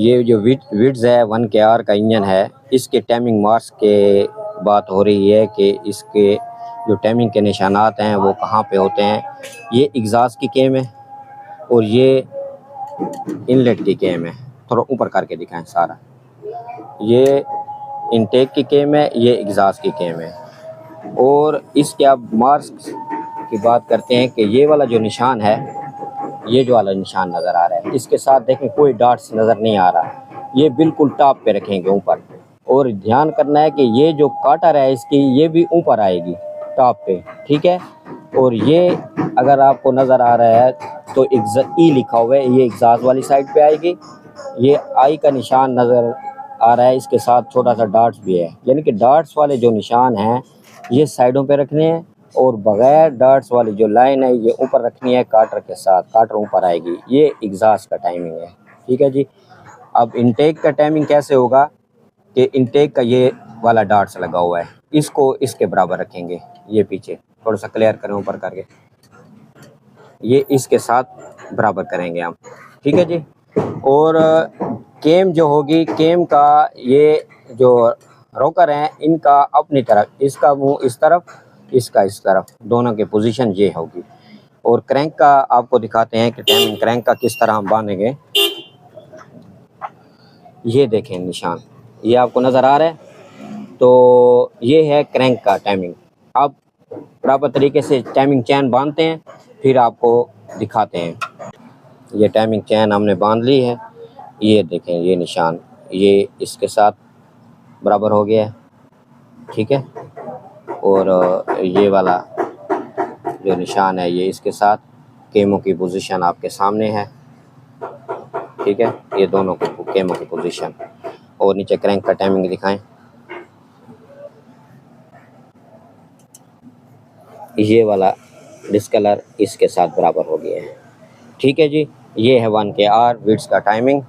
ये जो विड्स है 1 KR का इंजन है, इसके टाइमिंग मार्क्स के बात हो रही है कि इसके जो टाइमिंग के निशानात हैं वो कहाँ पे होते हैं। ये एग्जॉस्ट की केम है और ये इनलेट की केम है। थोड़ा ऊपर करके दिखाएं सारा। ये इनटेक की केम है, ये एग्जॉस्ट की केम है। और इसके आप मार्क्स की बात करते हैं कि ये वाला जो निशान है, ये जो वाला निशान नज़र आ रहा है, इसके साथ देखें कोई डॉट्स नज़र नहीं आ रहा। ये बिल्कुल टॉप पे रखेंगे ऊपर। और ध्यान करना है कि ये जो काटर है इसकी, ये भी ऊपर आएगी टॉप पे, ठीक है। और ये अगर आपको नज़र आ रहा है तो ई लिखा हुआ है, ये एग्जॉस्ट वाली साइड पे आएगी। ये आई का निशान नज़र आ रहा है, इसके साथ छोटा सा डॉट्स भी है, यानी कि डॉट्स वाले जो निशान हैं ये साइडों पे रखने हैं और बग़ैर डॉट्स वाली जो लाइन है ये ऊपर रखनी है काटर के साथ। काटर ऊपर आएगी। ये एग्जॉस्ट का टाइमिंग है, ठीक है जी। अब इनटेक का टाइमिंग कैसे होगा कि इनटेक का ये वाला डॉट्स लगा हुआ है, इसको इसके बराबर रखेंगे। ये पीछे थोड़ा सा क्लियर करें ऊपर करके, ये इसके साथ बराबर करेंगे हम, ठीक है जी। और केम जो होगी, केम का ये जो रोकर हैं इनका अपनी तरफ, इसका मुंह इस तरफ, इसका इस तरफ, दोनों की पोजीशन ये होगी। और क्रैंक का आपको दिखाते हैं कि टाइमिंग क्रैंक का किस तरह हम बांधेंगे। ये देखें निशान, ये आपको नज़र आ रहा है, तो ये है क्रैंक का टाइमिंग। आप बराबर तरीके से टाइमिंग चैन बांधते हैं, फिर आपको दिखाते हैं। ये टाइमिंग चैन हमने बांध ली है, ये देखें ये निशान, ये इसके साथ बराबर हो गया है, ठीक है। और ये वाला जो निशान है ये इसके साथ, केमों की पोजीशन आपके सामने है, ठीक है। ये दोनों केमों की पोजीशन। और नीचे क्रैंक का टाइमिंग दिखाएं, ये वाला डिस्कलर इसके साथ बराबर हो गया है, ठीक है जी। ये है 1 KR विड्स का टाइमिंग।